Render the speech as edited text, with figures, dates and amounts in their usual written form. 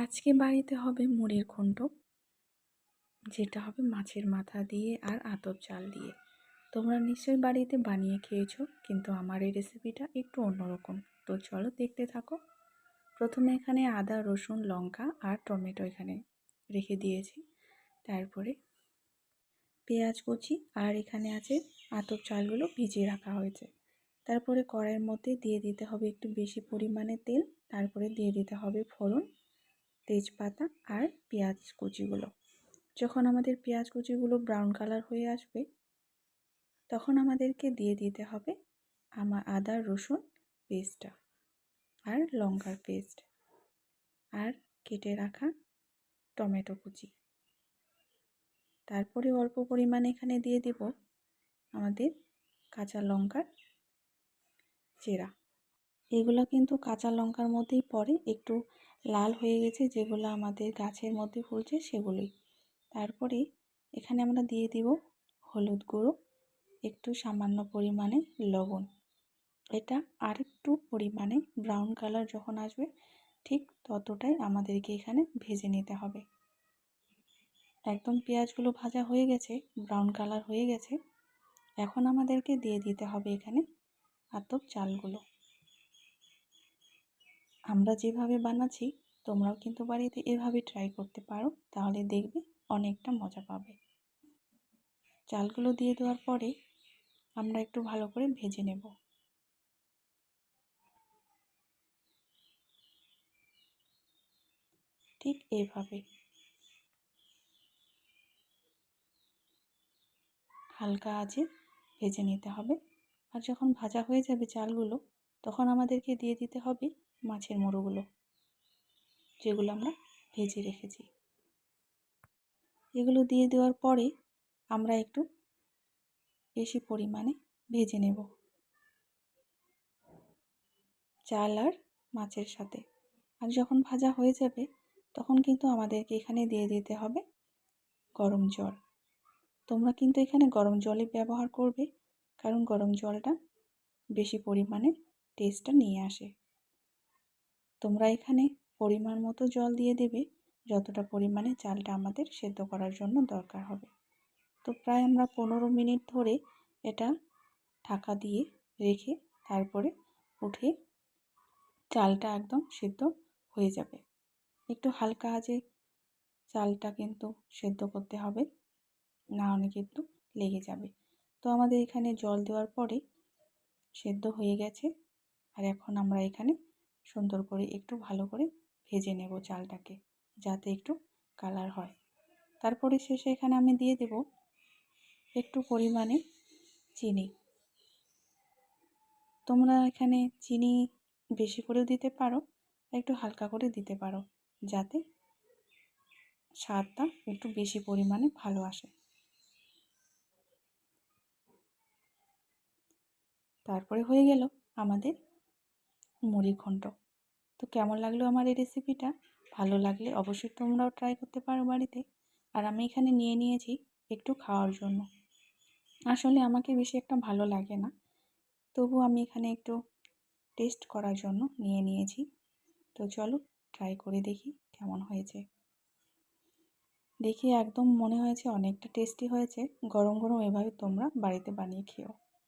আজকে বাড়িতে হবে মুড়ির ঘন্ট, যেটা হবে মাছের মাথা দিয়ে আর আতপ চাল দিয়ে। তোমরা নিশ্চয়ই বাড়িতে বানিয়ে খেয়েছো, কিন্তু আমার এই রেসিপিটা একটু অন্যরকম। তো চলো দেখতে থাকো। প্রথমে এখানে আদা, রসুন, লঙ্কা আর টমেটো এখানে রেখে দিয়েছি। তারপরে পেঁয়াজ কুচি আর এখানে আছে আতপ চালগুলো ভিজিয়ে রাখা হয়েছে। তারপরে কড়াইয়ের মধ্যে দিয়ে দিতে হবে একটু বেশি পরিমাণে তেল। তারপরে দিয়ে দিতে হবে ফোড়ন, তেজপাতা আর পেঁয়াজ কুচিগুলো। যখন আমাদের পেঁয়াজ কুচিগুলো ব্রাউন কালার হয়ে আসবে, তখন আমাদেরকে দিয়ে দিতে হবে আদা রসুন পেস্টটা আর লঙ্কার পেস্ট আর কেটে রাখা টমেটো কুচি। তারপরে অল্প পরিমাণে এখানে দিয়ে দেব আমাদের কাঁচা লঙ্কার চেরা। এগুলো কিন্তু কাঁচা লঙ্কার মধ্যেই পড়ে, একটু লাল হয়ে গেছে যেগুলো আমাদের গাছের মধ্যে ফলছে সেগুলোই। তারপরে এখানে আমরা দিয়ে দিব হলুদ গুঁড়ো, একটু সামান্য পরিমাণে লবণ। এটা আরেকটু পরিমাণে ব্রাউন কালার যখন আসবে ঠিক ততটাই আমাদেরকে এখানে ভেজে নিতে হবে। একদম পেঁয়াজগুলো ভাজা হয়ে গেছে, ব্রাউন কালার হয়ে গেছে। এখন আমাদেরকে দিয়ে দিতে হবে এখানে আতপ চালগুলো। আমরা যেভাবে বানাচ্ছি তোমরাও কিন্তু বাড়িতে এভাবে ট্রাই করতে পারো, তাহলে দেখবে অনেকটা মজা পাবে। চালগুলো দিয়ে দেওয়ার পরে আমরা একটু ভালো করে ভেজে নেব। ঠিক এইভাবে হালকা আঁচে ভেজে নিতে হবে। আর যখন ভাজা হয়ে যাবে চালগুলো, তখন আমাদেরকে দিয়ে দিতে হবে মাছের মুড়োগুলো, যেগুলো আমরা ভেজে রেখেছি। এগুলো দিয়ে দেওয়ার পরে আমরা একটু বেশি পরিমাণে ভেজে নেব চাল আর মাছের সাথে। আর যখন ভাজা হয়ে যাবে তখন কিন্তু আমাদেরকে এখানে দিয়ে দিতে হবে গরম জল। তোমরা কিন্তু এখানে গরম জলই ব্যবহার করবে, কারণ গরম জলটা বেশি পরিমাণে টেস্টটা নিয়ে আসে। তোমরা এখানে পরিমাণ মতো জল দিয়ে দেবে, যতটা পরিমাণে চালটা আমাদের সেদ্ধ করার জন্য দরকার হবে। তো প্রায় আমরা 15 মিনিট ধরে এটা ঢাকা দিয়ে রেখে তারপরে উঠে চালটা একদম সেদ্ধ হয়ে যাবে। একটু হালকা আঁচে চালটা কিন্তু সেদ্ধ করতে হবে, না হলে কিন্তু লেগে যাবে। তো আমাদের এখানে জল দেওয়ার পরে সেদ্ধ হয়ে গেছে। আর এখন আমরা এখানে সুন্দর করে একটু ভালো করে ভেজে নেব চালটাকে, যাতে একটু কালার হয়। তারপরে শেষে এখানে আমি দিয়ে দেব একটু পরিমাণে চিনি। তোমরা এখানে চিনি বেশি করেও দিতে পারো, একটু হালকা করে দিতে পারো, যাতে স্বাদটা একটু বেশি পরিমাণে ভালো আসে। তারপরে হয়ে গেল আমাদের মুড়ি ঘন্ট। তো কেমন লাগলো আমার এই রেসিপিটা? ভালো লাগলে অবশ্যই তোমরাও ট্রাই করতে পারো বাড়িতে। আর আমি এখানে নিয়ে নিয়েছি একটু খাওয়ার জন্য। আসলে আমাকে বেশি একটা ভালো লাগে না, তবু আমি এখানে একটু টেস্ট করার জন্য নিয়ে নিয়েছি। তো চলো ট্রাই করে দেখি কেমন হয়েছে। দেখি একদম মনে হয়েছে অনেকটা টেস্টি হয়েছে। গরম গরম এভাবে তোমরা বাড়িতে বানিয়ে খেও।